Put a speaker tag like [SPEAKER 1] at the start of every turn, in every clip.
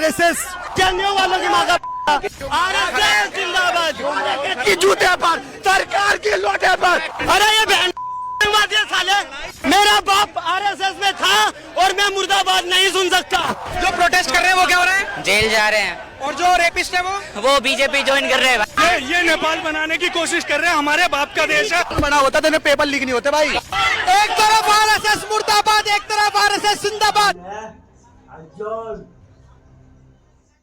[SPEAKER 1] RSS जंगियों वालों की माँ का आरएसएस जिंदाबाद की जूते पर, सरकार की लोटे पर। अरे ये बहन साले, मेरा बाप आरएसएस में था और मैं मुर्दाबाद नहीं सुन सकता।
[SPEAKER 2] जो प्रोटेस्ट कर रहे हैं वो क्या हो रहा है?
[SPEAKER 3] जेल जा रहे हैं।
[SPEAKER 2] और जो रेपिस्ट है
[SPEAKER 3] वो बीजेपी ज्वाइन कर रहे हैं।
[SPEAKER 1] ये नेपाल बनाने की कोशिश कर रहे हैं, हमारे बाप का देश है। बना होता तो पेपर लीक नहीं होते भाई।
[SPEAKER 2] एक तरफ आरएसएस मुर्दाबाद, एक तरफ आरएसएस जिंदाबाद।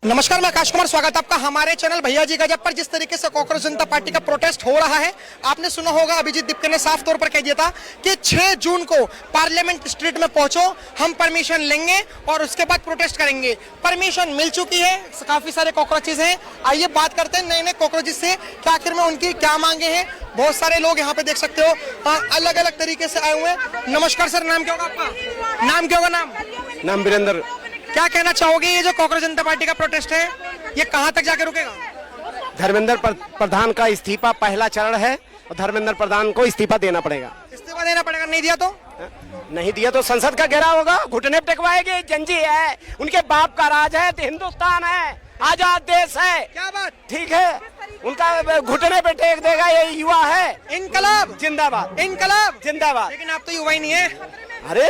[SPEAKER 2] नमस्कार, मैं आकाश कुमार, स्वागत है आपका हमारे चैनल भैया जी गजब पर। जिस तरीके से कांग्रेस जनता पार्टी का प्रोटेस्ट हो रहा है, आपने सुना होगा अभिजीत दीपकर ने साफ तौर पर कह दिया था कि 6 जून को पार्लियामेंट स्ट्रीट में पहुंचो, हम परमिशन लेंगे और उसके बाद प्रोटेस्ट करेंगे। परमिशन मिल चुकी है, काफी सारे कॉकरोचेज हैं। आइए बात करते हैं नए नए कॉकरोचेज से कि आखिर में उनकी क्या मांगे हैं। बहुत सारे लोग यहाँ पे देख सकते हो अलग अलग तरीके से आए हुए हैं। नमस्कार सर, नाम क्या होगा आपका? नाम क्या होगा?
[SPEAKER 1] नाम वीरेंद्र।
[SPEAKER 2] क्या कहना चाहोगे, ये जो कांग्रेस जनता पार्टी का प्रोटेस्ट है ये कहां तक जाके रुकेगा?
[SPEAKER 1] धर्मेंद्र प्रधान का इस्तीफा पहला चरण है और धर्मेंद्र प्रधान को इस्तीफा देना पड़ेगा।
[SPEAKER 2] इस्तीफा देना पड़ेगा, नहीं दिया तो?
[SPEAKER 1] नहीं दिया तो संसद का घेराव होगा, घुटने टेकवाएंगे। जंजी है, उनके बाप का राज है, हिंदुस्तान है, आजाद देश है।
[SPEAKER 2] क्या बात?
[SPEAKER 1] ठीक है, उनका घुटने पे टेक देगा, ये युवा है।
[SPEAKER 2] इनकलाब
[SPEAKER 1] जिंदाबाद,
[SPEAKER 2] इनकलाब
[SPEAKER 1] जिंदाबाद।
[SPEAKER 2] लेकिन आप तो युवा ही नहीं है।
[SPEAKER 1] अरे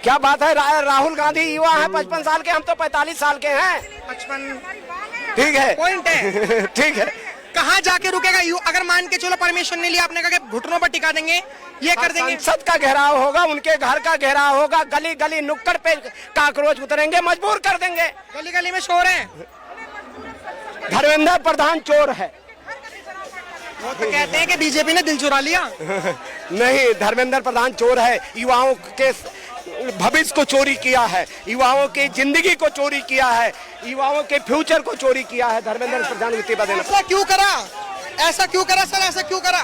[SPEAKER 1] क्या बात है, राहुल गांधी युवा है 55 साल के, हम तो 45 साल के हैं।
[SPEAKER 2] 55
[SPEAKER 1] ठीक है,
[SPEAKER 2] पॉइंट है।
[SPEAKER 1] ठीक है।
[SPEAKER 2] कहाँ जाके रुकेगा? अगर मान के चलो परमिशन नहीं लिया आपने, कहा कि घुटनों पर टिका देंगे, ये कर देंगे।
[SPEAKER 1] संसद का घेराव होगा, उनके घर का घेराव होगा, गली गली नुक्कड़ पे काकरोच उतरेंगे, मजबूर कर देंगे।
[SPEAKER 2] गली गली में शोर है।
[SPEAKER 1] धर्मेंद्र प्रधान चोर है।
[SPEAKER 2] वो तो कहते हैं कि बीजेपी ने दिल चुरा लिया।
[SPEAKER 1] नहीं, धर्मेंद्र प्रधान चोर है। युवाओं के भविष्य को चोरी किया है, युवाओं की जिंदगी को चोरी किया है, युवाओं के फ्यूचर को चोरी किया है। धर्मेंद्र प्रधान इस्तीफा देना।
[SPEAKER 2] ऐसा क्यों करा? ऐसा क्यों करा सर? ऐसा क्यों करा?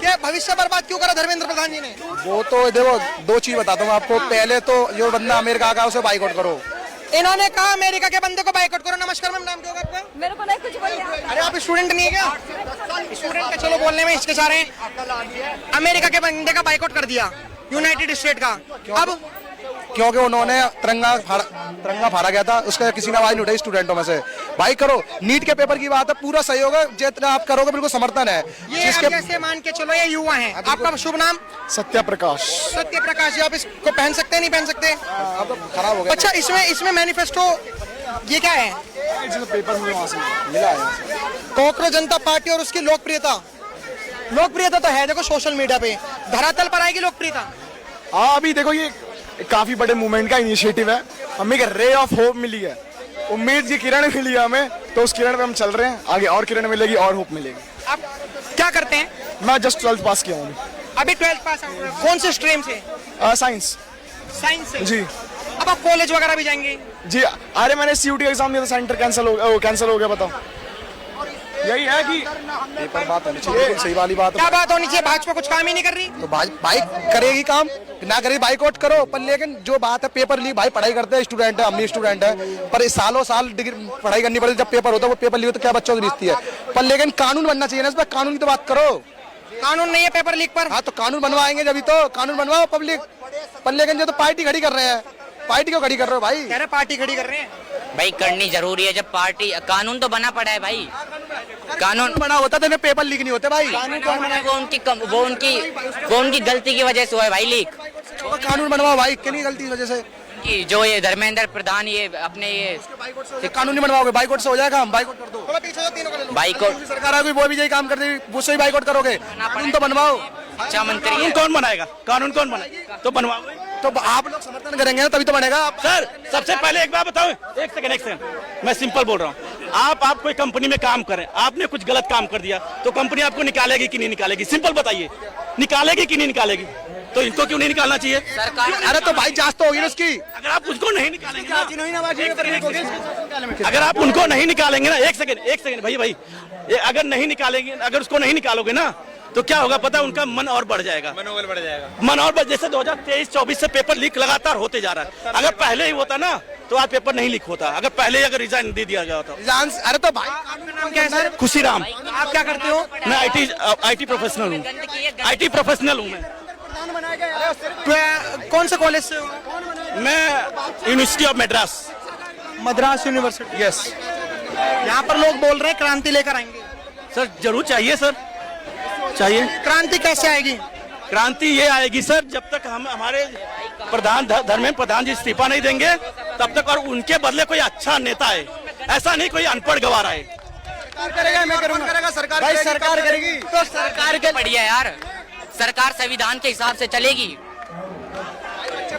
[SPEAKER 4] क्या
[SPEAKER 2] भविष्य बर्बाद क्यों करा धर्मेंद्र प्रधान जी ने?
[SPEAKER 4] वो तो देखो, 2 चीज बताता हूँ आपको। पहले तो जो बंदा अमेरिका का उसे बाइकआउट करो।
[SPEAKER 2] इन्होंने कहा अमेरिका के बंदे को बाइकआउट करो। नमस्कार मैम, नाम क्या होगा आपका?
[SPEAKER 5] मेरे को नहीं कुछ बोलिए।
[SPEAKER 2] अरे आप स्टूडेंट नहीं है क्या? स्टूडेंट का चलो बोलने में हिचकिचा रहे हैं। अमेरिका के बंदे का बाइकआउट कर दिया, यूनाइटेड स्टेट का। अब
[SPEAKER 4] क्योंकि उन्होंने तिरंगा फाड़ा गया था, उसका किसी ने आवाज नहीं उठाई स्टूडेंटों में से। भाई करो, नीट के पेपर की बात है, पूरा सहयोग है, जितना आप करोगे बिल्कुल समर्थन है।
[SPEAKER 2] ये अब जैसे मान के चलो ये युवा हैं, आपका शुभ नाम?
[SPEAKER 4] सत्य प्रकाश।
[SPEAKER 2] सत्य प्रकाश जी, आप इसको पहन सकते हैं, नहीं पहन सकते?
[SPEAKER 4] अब तो खराब हो गया।
[SPEAKER 2] अच्छा, इसमें मैनिफेस्टो ये क्या है?
[SPEAKER 4] पेपर मुझे वहां से मिला है।
[SPEAKER 2] कांग्रेस जनता पार्टी और उसकी लोकप्रियता तो है, देखो सोशल मीडिया पे धरातल पर आएगी लोकप्रियता।
[SPEAKER 6] हाँ, अभी देखो ये काफी बड़े मूवमेंट का इनिशिएटिव है, हमें एक रे ऑफ होप मिली है, उम्मीद की किरण मिली है हमें, तो उस किरण पे हम चल रहे हैं। आगे और किरण मिलेगी और होप मिलेगी।
[SPEAKER 2] आप क्या करते हैं?
[SPEAKER 6] मैं जस्ट 12th पास किया हूँ
[SPEAKER 2] अभी 12th पास आउट। कौन से स्ट्रीम से?
[SPEAKER 6] साइंस।
[SPEAKER 2] साइंस से
[SPEAKER 6] जी।
[SPEAKER 2] अब आप कॉलेज वगैरह भी जाएंगे?
[SPEAKER 6] जी, अरे मैंने CUT एग्जाम दिया था, सेंटर कैंसिल हो गया। बताओ, यही है कि
[SPEAKER 4] पेपर बात होनी चाहिए, बिल्कुल सही वाली बात है।
[SPEAKER 2] क्या बात होनी चाहिए? भाजपा कुछ काम ही नहीं कर रही
[SPEAKER 4] तो बाइक करेगी काम, ना करेगी बाइकआउट करो। पर लेकिन जो बात है पेपर लीक, भाई पढ़ाई करते हैं, स्टूडेंट है, हम भी स्टूडेंट है, पर सालों साल डिग्री पढ़ाई करनी पड़ती है। जब पेपर होता है वो पेपर लीक तो क्या बच्चों की बेइज्जती है। पर लेकिन कानून बनना चाहिए ना, इस पर कानून की तो बात करो।
[SPEAKER 2] कानून नहीं है पेपर लीक पर?
[SPEAKER 4] हाँ, तो कानून बनवाएंगे जब तो कानून बनवाओ पब्लिक। पर लेकिन जो तो पार्टी खड़ी कर रहे हैं, पार्टी क्यों खड़ी कर रहे हो भाई?
[SPEAKER 2] कह रहे पार्टी खड़ी कर रहे हैं
[SPEAKER 3] भाई, करनी जरूरी है जब पार्टी, कानून तो बना पड़ा है भाई। कानून
[SPEAKER 4] बना होता तो पेपर लीक नहीं होते भाई।
[SPEAKER 3] वो उनकी गलती की वजह से हुआ है भाई लीक।
[SPEAKER 4] तो कानून बनवाओ भाई, कितनी गलती की वजह से?
[SPEAKER 3] कि जो ये धर्मेंद्र प्रधान ये अपने ये
[SPEAKER 4] कानून नहीं बनवाओगे, बाइकआउट से हो जाएगा। हम बाइकआउट कर दो।
[SPEAKER 3] बाइकआउट
[SPEAKER 4] सरकार आ गई, वो भी यही काम कर देगी, मुझसे ही बाइकआउट करोगे। कानून तो बनवाओ।
[SPEAKER 3] अच्छा मंत्री
[SPEAKER 1] कानून कौन बनाएगा? कानून कौन बनाएगा? तो बनवाओ।
[SPEAKER 4] तो आप लोग समर्थन करेंगे ना, तभी तो बनेगा।
[SPEAKER 1] सर, सबसे पहले एक बात बताओ, एक सेकंड, मैं सिंपल बोल रहा हूँ। आप कोई कंपनी में काम करें, आपने कुछ गलत काम कर दिया तो कंपनी आपको निकालेगी कि नहीं निकालेगी? सिंपल बताइए, निकालेगी कि नहीं निकालेगी? तो इनको क्यों नहीं निकालना चाहिए?
[SPEAKER 3] सरकार।
[SPEAKER 4] अरे तो भाई जांच तो होगी ना उसकी।
[SPEAKER 1] अगर आप उसको नहीं निकालेंगे ना, अगर आप उनको नहीं निकालेंगे ना, एक सेकंड भाई, अगर नहीं निकालेंगे, अगर उसको नहीं निकालोगे ना, तो क्या होगा पता है? उनका मन और बढ़ जाएगा, मनोबल बढ़ जाएगा, मन और बढ़। जैसे 2023-24 से पेपर लीक लगातार होते जा रहा है। अगर पहले ही होता ना तो आज पेपर नहीं लीक होता, अगर पहले ही रिजाइन दे दिया गया होता।
[SPEAKER 4] अरे तो भाई,
[SPEAKER 2] नाम क्या है सर?
[SPEAKER 1] खुशीराम।
[SPEAKER 2] आप क्या करते हो?
[SPEAKER 1] मैं IT प्रोफेशनल हूँ, IT प्रोफेशनल हूँ मैं।
[SPEAKER 2] कौन से कॉलेज से हो?
[SPEAKER 1] मैं university of Madras.
[SPEAKER 2] Madras university.
[SPEAKER 4] Yes.
[SPEAKER 2] यहाँ पर लोग बोल रहे हैं क्रांति लेकर आएंगे।
[SPEAKER 1] सर जरूर चाहिए सर, चाहिए।
[SPEAKER 2] क्रांति कैसे आएगी?
[SPEAKER 1] क्रांति ये आएगी सर जब तक हम हमारे प्रधान धर्मेंद्र प्रधान जी इस्तीफा नहीं देंगे तब तक, और उनके बदले कोई अच्छा नेता आए, ऐसा नहीं कोई अनपढ़ गवार आए।
[SPEAKER 4] करेगा, मैं करूंगा, सरकार भाई सरकार करेगी
[SPEAKER 3] तो सरकार के बढ़िया यार, सरकार संविधान के हिसाब से चलेगी।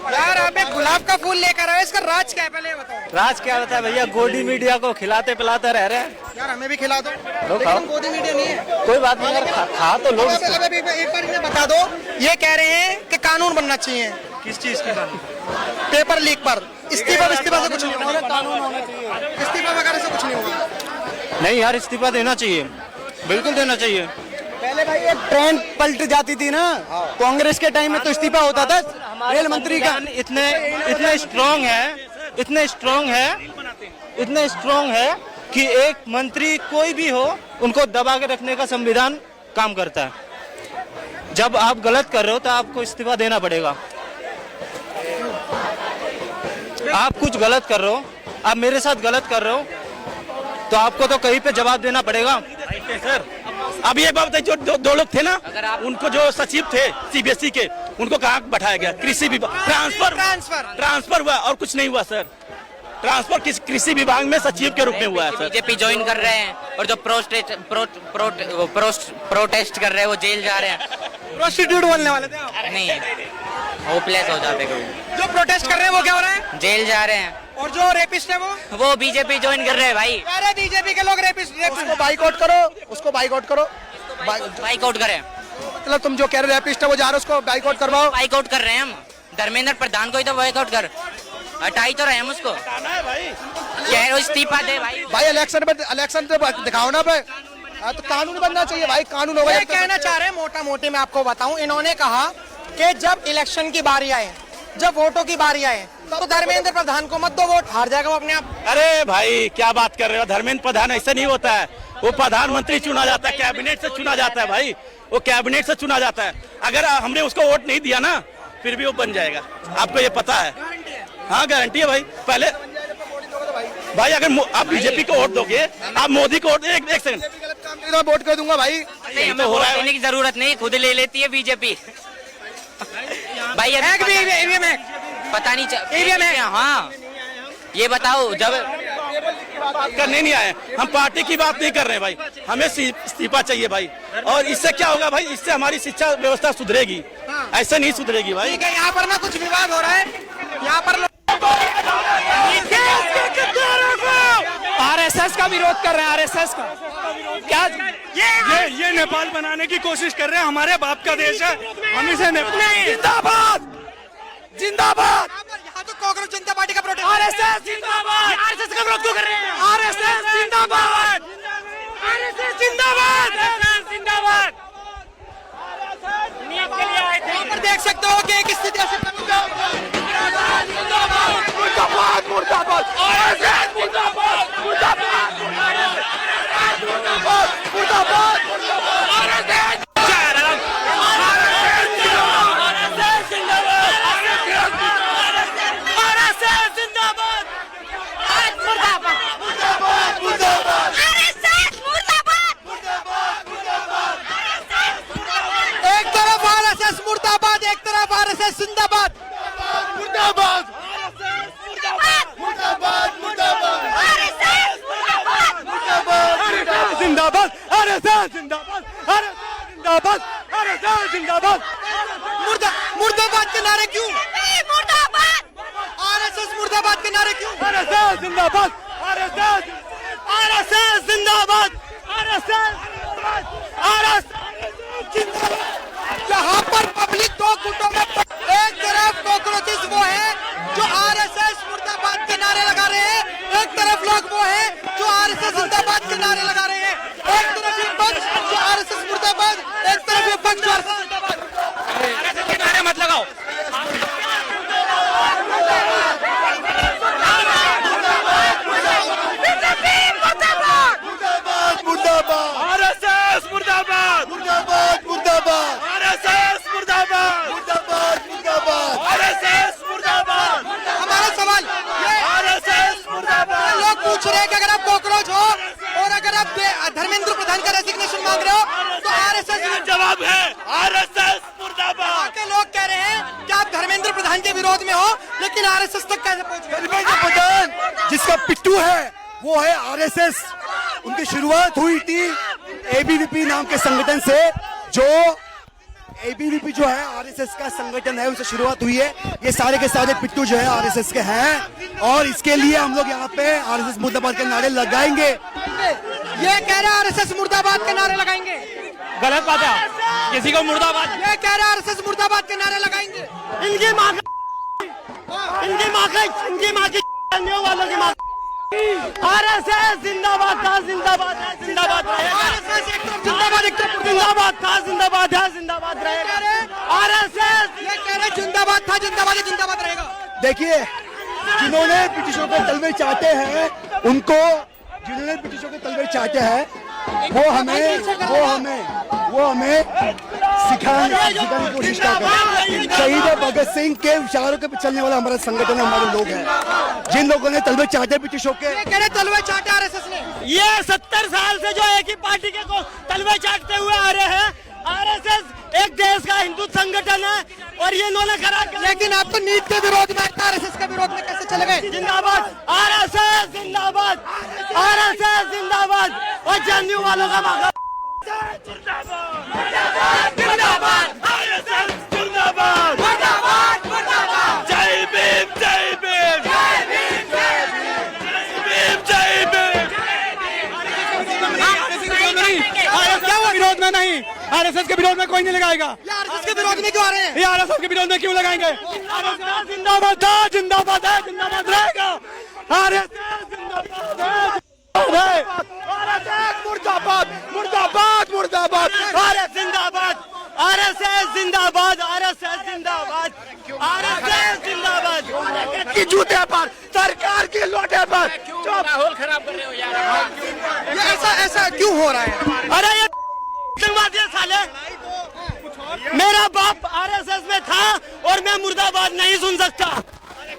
[SPEAKER 2] यार आप एक गुलाब का फूल लेकर आए, इसका राज क्या है पहले ये बताओ।
[SPEAKER 5] राज क्या होता है भैया, गोदी मीडिया को खिलाते पिलाते रह रहे हैं।
[SPEAKER 2] यार हमें भी खिला दो,
[SPEAKER 5] खाओ।
[SPEAKER 2] लेकिन गोदी मीडिया नहीं है।
[SPEAKER 5] कोई बात नहीं यार, खा तो लोग।
[SPEAKER 2] अब एक बार इन्हें बता दो, ये कह रहे हैं कि कानून बनना चाहिए।
[SPEAKER 5] किस चीज की कानून?
[SPEAKER 2] पेपर लीक पर इस्तीफा से कुछ नहीं होगा, कानून होना चाहिए, इस्तीफा वगैरह से कुछ नहीं होगा।
[SPEAKER 5] नहीं यार, इस्तीफा देना चाहिए, बिल्कुल देना चाहिए।
[SPEAKER 4] पहले भाई एक ट्रेन पलट जाती थी ना, कांग्रेस के टाइम में तो इस्तीफा होता था रेल मंत्री का।
[SPEAKER 5] इतने स्ट्रॉन्ग है कि एक मंत्री कोई भी हो उनको दबा के रखने का संविधान काम करता है। जब आप गलत कर रहे हो तो आपको इस्तीफा देना पड़ेगा। आप कुछ गलत कर रहे हो, आप मेरे साथ गलत कर रहे हो, तो आपको तो कहीं पे जवाब देना पड़ेगा
[SPEAKER 1] सर। अब ये बात जो दो लोग थे ना, उनको जो सचिव थे सीबीएसई के, उनको कहाँ बैठाया गया? कृषि विभाग ट्रांसफर हुआ और कुछ नहीं हुआ सर। ट्रांसफर कृषि विभाग में सचिव के रूप में हुआ है सर।
[SPEAKER 3] बीजेपी ज्वाइन कर रहे हैं और जो प्रोटेस्ट कर रहे हैं वो जेल जा रहे हैं।
[SPEAKER 2] प्रोस्टिट्यूट बोलने वाले थे आप?
[SPEAKER 3] नहीं, होपलेस हो जाते कभी।
[SPEAKER 2] जो प्रोटेस्ट कर रहे हैं वो क्या हो रहा है?
[SPEAKER 3] जेल जा रहे हैं।
[SPEAKER 2] और जो रेपिस्ट है
[SPEAKER 3] वो बीजेपी ज्वाइन कर रहे हैं भाई।
[SPEAKER 2] अरे बीजेपी के लोग रेपिस्ट
[SPEAKER 4] उसको बाइकआउट करो, उसको बाइकआउट करो।
[SPEAKER 3] बाइकआउट करें,
[SPEAKER 4] मतलब तुम जो कह रहे हो रेपिस्ट है वो जा रहे हो, उसको बाइकआउट करवाओ।
[SPEAKER 3] बाइकआउट कर रहे हैं हम। धर्मेंद्र प्रधान को ही तो बाइकआउट कर, हटाई तो रहे हम उसको। कह रहे इस्तीफा दे भाई।
[SPEAKER 4] भाई इलेक्शन पे दिखाओ ना पे। तो कानून बनना चाहिए भाई, कानून होगा।
[SPEAKER 2] ये कहना चाह रहे हैं मोटा मोटी मैं आपको बताऊं, इन्होंने कहा कि जब इलेक्शन की बारी आए, जब वोटों की बारी आए तो धर्मेंद्र प्रधान को मत दो वोट, हार जाएगा वो अपने आप।
[SPEAKER 1] अरे भाई क्या बात कर रहे हो, धर्मेंद्र प्रधान ऐसा नहीं होता है। वो प्रधानमंत्री चुना जाता है, कैबिनेट से चुना जाता है भाई, वो कैबिनेट से चुना जाता है। अगर हमने उसको वोट नहीं दिया ना फिर भी वो बन जाएगा, आपको ये पता है। हाँ गारंटी है भाई। पहले भाई अगर आप बीजेपी को वोट दोगे, आप मोदी को वोट, एक सेकंड
[SPEAKER 4] वोट कर दूंगा भाई।
[SPEAKER 3] हमें तो वोट देने की जरूरत नहीं, खुद ले लेती है बीजेपी भाई। पता नहीं। हाँ ये बताओ, जब
[SPEAKER 1] करने नहीं आए, हम पार्टी की बात नहीं कर रहे भाई, हमें इस्तीफा चाहिए भाई। और इससे क्या होगा भाई, इससे हमारी शिक्षा व्यवस्था सुधरेगी, ऐसे नहीं सुधरेगी भाई।
[SPEAKER 2] ठीक है, यहाँ पर ना कुछ विवाद हो रहा है, यहाँ पर
[SPEAKER 5] आरएसएस का विरोध कर रहे हैं। आरएसएस का क्या?
[SPEAKER 6] ये नेपाल बनाने की कोशिश कर रहे हैं। हमारे बाप का देश है, हम इसे
[SPEAKER 1] जिंदाबाद जिंदाबाद।
[SPEAKER 2] यहाँ तो कांग्रेस जनता पार्टी का प्रोटेस्ट।
[SPEAKER 1] आरएसएस जिंदाबाद। आरएसएस का विरोध क्यों कर रहे हैं? आरएसएस जिंदाबाद, आरएसएस जिंदाबाद, जिंदाबाद।
[SPEAKER 2] यहाँ पर देख सकते हो कि एक स्थिति ऐसे
[SPEAKER 1] मुर्दाबाद मुर्दाबाद, आरएसएस मुर्दाबाद मुर्दाबाद, मुर्दाबाद आरएसएस।
[SPEAKER 2] एक तरफ आरएसएस मुर्दाबाद, एक तरफ आरएसएस जिंदाबाद।
[SPEAKER 1] मुर्दाबाद जिंदाबाद, आरएसएस जिंदाबाद, आरएसएस जिंदाबाद, आरएसएस जिंदाबाद।
[SPEAKER 2] मुर्दाबाद के नारे क्यों? आरएसएस मुर्दाबाद के नारे क्यों?
[SPEAKER 1] आरएसएस जिंदाबाद, आरएसएस, आरएसएस जिंदाबाद, आरएसएस, आरएसएस जिंदाबाद।
[SPEAKER 2] यहाँ पर पब्लिक दो गुटों में, एक तरफ कॉकरोचेस वो है जो आरएसएस मुर्दाबाद के नारे लगा रहे हैं, एक तरफ लोग वो है जो आरएसएस जिंदाबाद के नारे लगा रहे हैं। एक तरफ ये पक्ष जो आरएसएस मुर्दाबाद, एक तरफ ये पक्ष जो आरएसएस जिंदाबाद।
[SPEAKER 1] आरएसएस के नारे मत लगाओ। आरएसएस मुर्दाबाद, मुर्दाबाद मुर्दाबाद, आरएसएस मुर्दाबाद, मुर्दाबाद मुर्दाबाद, आरएसएस मुर्दाबाद।
[SPEAKER 2] हमारा सवाल
[SPEAKER 1] आरएसएस मुर्दाबाद।
[SPEAKER 2] प्रधान के विरोध में हो, लेकिन आरएसएस तक कैसे पहुंच गए?
[SPEAKER 7] धर्मेंद्र प्रधान जिसका पिट्टू है वो है आरएसएस। उनकी शुरुआत हुई थी एबीवीपी नाम के संगठन से, जो एबीवीपी जो है आरएसएस का संगठन है, उनसे शुरुआत हुई है। ये सारे के सारे पिट्टू जो है आरएसएस के हैं, और इसके लिए हम लोग यहाँ पे आरएसएस मुर्दाबाद के नारे लगाएंगे।
[SPEAKER 2] ये कह रहे आरएसएस मुर्दाबाद के नारे लगाएंगे।
[SPEAKER 5] गलत बात है, किसी को मुर्दाबाद।
[SPEAKER 2] ये कह रहे आरएसएस मुर्दाबाद के नारे लगाएंगे।
[SPEAKER 1] इनकी माँ की वालों की माँ आरएसएस जिंदाबाद था, जिंदाबाद है, जिंदाबाद
[SPEAKER 2] आरएसएस एक तरफ जिंदाबाद, एक तरफ
[SPEAKER 1] जिंदाबाद था, जिंदाबाद है, जिंदाबाद रहेगा। आरएसएस
[SPEAKER 2] ये कह रहे जिंदाबाद था, जिंदाबाद है, जिंदाबाद रहेगा।
[SPEAKER 7] देखिए, जिन्होंने ब्रिटिशों के तलवे चाहते हैं, उनको जिन्होंने ब्रिटिशों के तलवे चाहते हैं, वो हमें सिखाने की कोशिश करते हैं। शहीद भगत सिंह के विचारों के चलने वाला हमारा संगठन है, हमारे लोग हैं। जिन लोगों ने तलवे चाहते ब्रिटिशों के,
[SPEAKER 2] ये कह रहे तलवे चाटे आरएसएस ने।
[SPEAKER 1] ये 70 साल से जो एक ही पार्टी के को तलवे चाटते हुए आ रहे हैं। आरएसएस एक देश का हिंदू संगठन है, और ये इन्होंने करा।
[SPEAKER 2] लेकिन आप तो नीट के विरोध में, आरएसएस के विरोध में कैसे चले गए?
[SPEAKER 1] जिंदाबाद आरएसएस, जिंदाबाद आरएसएस, जिंदाबाद। और जेएनयू वालों का मौका। जिंदाबाद आरएसएस, जिंदाबाद, जय भीम, जय भीम, जय भीम, जय भीम, जय भीम।
[SPEAKER 7] विरोध में नहीं, आरएसएस के विरोध में कोई नहीं लगाएगा।
[SPEAKER 2] आरएसएस के विरोध में क्यों आ रहे हैं?
[SPEAKER 7] ये आरएसएस के विरोध में क्यों लगाएंगे?
[SPEAKER 1] आरएसएस जिंदाबाद था, जिंदाबाद है, जिंदाबाद रहेगा। आरएसएस जिंदाबाद है, आरएसएस मुर्दाबाद, मुर्दाबाद, मुर्दाबाद। आरएसएस जिंदाबाद, आरएसएस जिंदाबाद, आरएसएस जिंदाबाद, आरएसएस जिंदाबाद। की जूते पर, सरकार की लोटे पर माहौल खराब कर रहे हो यार।
[SPEAKER 2] ये ऐसा क्यों हो रहा है?
[SPEAKER 1] अरे ये आतंकवादी साले। मेरा बाप आरएसएस में था और मैं मुर्दाबाद नहीं सुन सकता।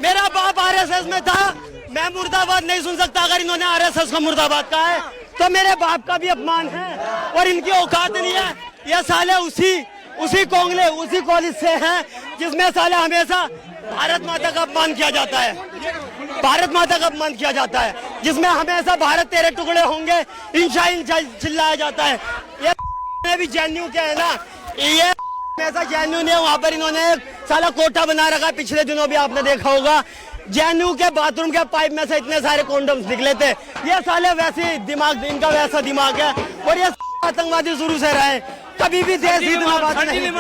[SPEAKER 1] मेरा बाप आरएसएस में था, मैं मुर्दाबाद नहीं सुन सकता। अगर इन्होंने आरएसएस को मुर्दाबाद कहा है तो मेरे बाप का भी अपमान है, और इनकी औकात नहीं है। ये साले उसी कोंगले, उसी कॉलेज से हैं जिसमें साले हमेशा भारत माता का अपमान किया जाता है, भारत माता का अपमान किया जाता है, जिसमें हमेशा भारत तेरे टुकड़े होंगे इंशा चिल्लाया जाता है। ये भी जेएनयू के है ना, ये ऐसा जेएनयू ने, वहाँ पर इन्होंने साला कोटा बना रखा है। पिछले दिनों भी आपने देखा होगा, जेएनयू के बाथरूम के पाइप में से इतने सारे कॉन्डम्स निकले थे। ये साले वैसे दिमाग, इनका वैसा दिमाग है, और ये आतंकवादी शुरू से रहे, कभी भी देश हित में बात नहीं।